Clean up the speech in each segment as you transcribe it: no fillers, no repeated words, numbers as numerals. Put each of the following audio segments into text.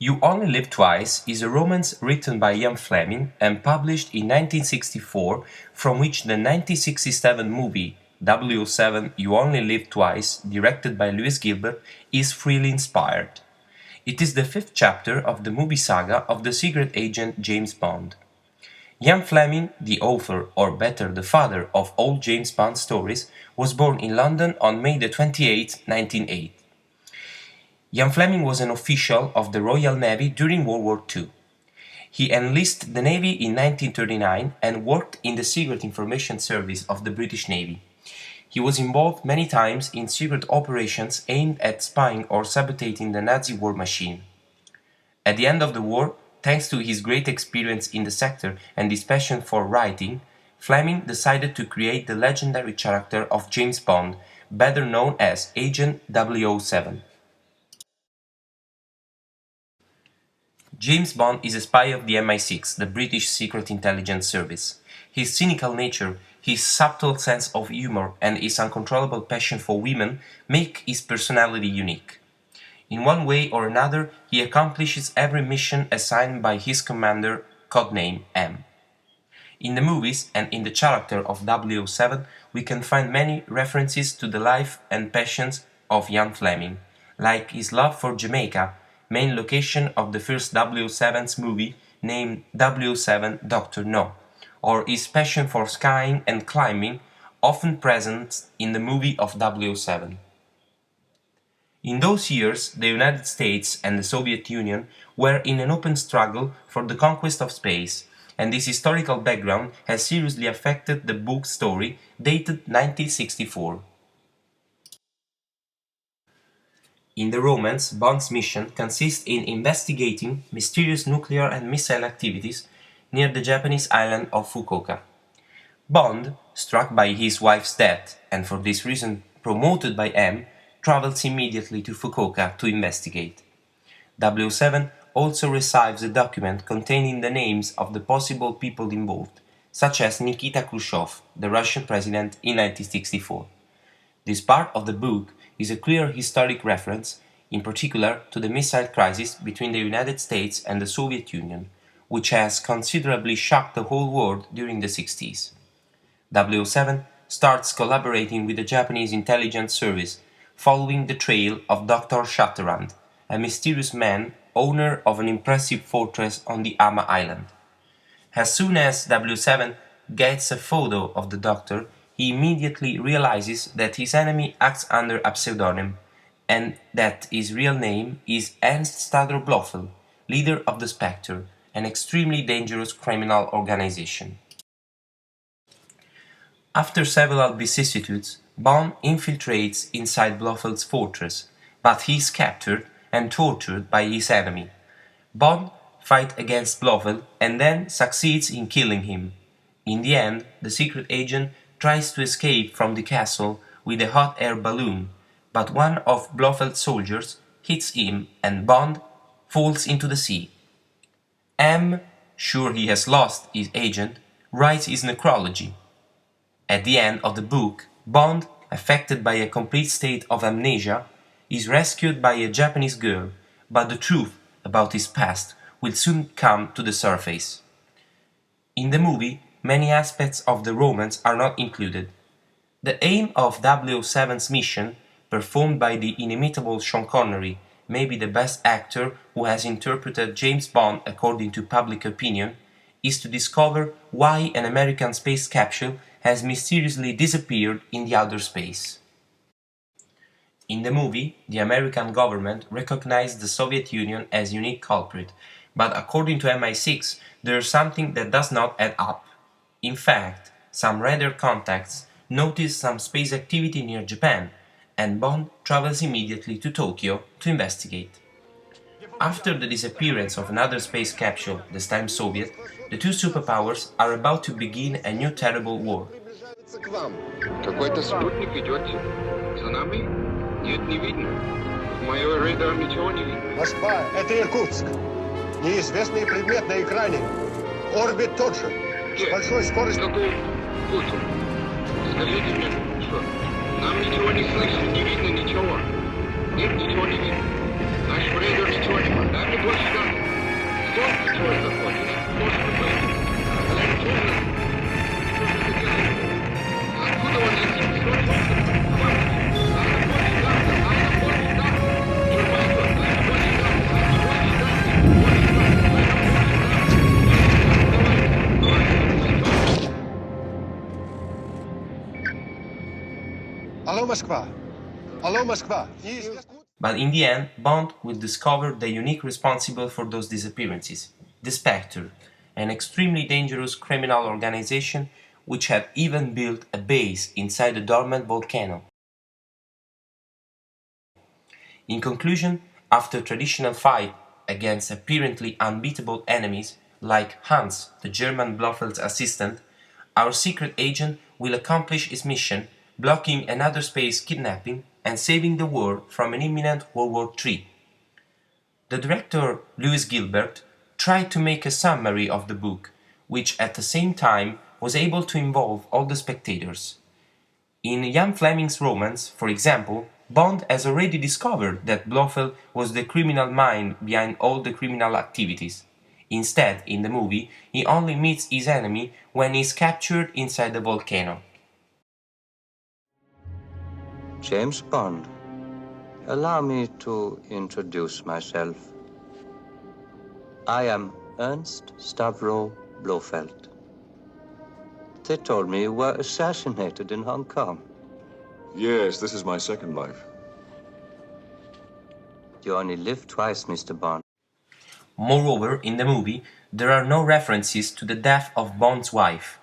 You Only Live Twice is a romance written by Jan Fleming and published in 1964, from which the 1967 movie 007 You Only Live Twice, directed by Lewis Gilbert, is freely inspired. It is the fifth chapter of the movie saga of the secret agent James Bond. Jan Fleming, the author, or better, the father of all James Bond stories, was born in London on May 28, 1908. Jan Fleming was an official of the Royal Navy during World War II. He enlisted the Navy in 1939 and worked in the Secret Information Service of the British Navy. He was involved many times in secret operations aimed at spying or sabotaging the Nazi war machine. At the end of the war, thanks to his great experience in the sector and his passion for writing, Fleming decided to create the legendary character of James Bond, better known as Agent 007. James Bond is a spy of the MI6, the British Secret Intelligence Service. His cynical nature, his subtle sense of humor, and his uncontrollable passion for women make his personality unique. In one way or another, he accomplishes every mission assigned by his commander, codename M. In the movies and in the character of 007, we can find many references to the life and passions of Jan Fleming, like his love for Jamaica, main location of the first 007's movie named 007 Dr. No, or his passion for skiing and climbing, often present in the movie of 007. In those years, the United States and the Soviet Union were in an open struggle for the conquest of space, and this historical background has seriously affected the book's story, dated 1964. In the romance, Bond's mission consists in investigating mysterious nuclear and missile activities near the Japanese island of Fukuoka. Bond, struck by his wife's death, and for this reason promoted by M, travels immediately to Fukuoka to investigate. 007 also receives a document containing the names of the possible people involved, such as Nikita Khrushchev, the Russian president in 1964. This part of the book is a clear historic reference, in particular to the missile crisis between the United States and the Soviet Union, which has considerably shocked the whole world during the 60s. 007 starts collaborating with the Japanese intelligence service, following the trail of Dr. Shatterhand, a mysterious man, owner of an impressive fortress on the Ama Island. As soon as 007 gets a photo of the doctor, he immediately realizes that his enemy acts under a pseudonym, and that his real name is Ernst Stader Blofeld, leader of the Spectre, an extremely dangerous criminal organization. After several vicissitudes, Bond infiltrates inside Blofeld's fortress, but he is captured and tortured by his enemy. Bond fights against Blofeld and then succeeds in killing him. In the end, the secret agent tries to escape from the castle with a hot air balloon, but one of Blofeld's soldiers hits him and Bond falls into the sea. M, sure he has lost his agent, writes his necrology. At the end of the book, Bond, affected by a complete state of amnesia, is rescued by a Japanese girl, but the truth about his past will soon come to the surface. In the movie, many aspects of the romance are not included. The aim of 007's mission, performed by the inimitable Sean Connery, may be the best actor who has interpreted James Bond according to public opinion, is to discover why an American space capsule has mysteriously disappeared in the outer space. In the movie, the American government recognized the Soviet Union as unique culprit, but according to MI6, there is something that does not add up. In fact, some radar contacts notice some space activity near Japan, and Bond travels immediately to Tokyo to investigate. After the disappearance of another space capsule, this time Soviet, the two superpowers are about to begin a new terrible war. Какой-то спутник идет за нами? Нет, не видно. В моем радаре ничего не видно. Москва, это Иркутск. Неизвестный предмет на экране. Орбит тот же. С большой скоростью. Какой путь? Скажите мне, что? Нам ничего не слышно, не видно ничего. Нет, ничего не видно. Наш радар ничего не Дай мне больше газа. Солнце чего заходит? Может быть. А я ничего не... Что же это делает? Откуда он летит? Что он хочет? Надо больше газа. Надо больше газа. Тюрьма идет. Надо больше газа. Надо больше газа. Больше газа. Алло, Москва! Алло, Москва! But in the end, Bond will discover the unique responsible for those disappearances, the Spectre, an extremely dangerous criminal organization which had even built a base inside a dormant volcano. In conclusion, after a traditional fight against apparently unbeatable enemies like Hans, the German Bloffeld's assistant, our secret agent will accomplish his mission, blocking another space kidnapping and saving the world from an imminent World War III. The director, Lewis Gilbert, tried to make a summary of the book, which at the same time was able to involve all the spectators. In Jan Fleming's romance, for example, Bond has already discovered that Blofeld was the criminal mind behind all the criminal activities. Instead, in the movie, he only meets his enemy when he is captured inside the volcano. James Bond, allow me to introduce myself. I am Ernst Stavro Blofeld. They told me you were assassinated in Hong Kong. Yes, this is my second life. You only live twice, Mr. Bond. Moreover, in the movie, there are no references to the death of Bond's wife.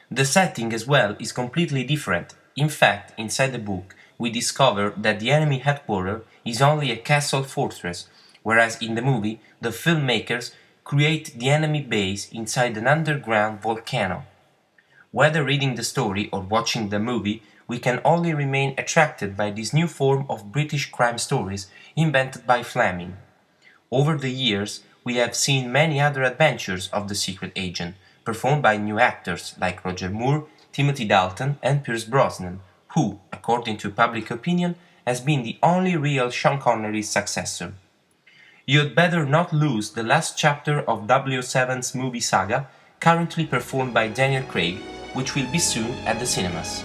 The setting as well is completely different. In fact, inside the book, we discover that the enemy headquarters is only a castle fortress, whereas in the movie, the filmmakers create the enemy base inside an underground volcano. Whether reading the story or watching the movie, we can only remain attracted by this new form of British crime stories invented by Fleming. Over the years, we have seen many other adventures of the secret agent, performed by new actors like Roger Moore, Timothy Dalton and Pierce Brosnan, who, according to public opinion, has been the only real Sean Connery's successor. You had better not lose the last chapter of 007's movie saga, currently performed by Daniel Craig, which will be soon at the cinemas.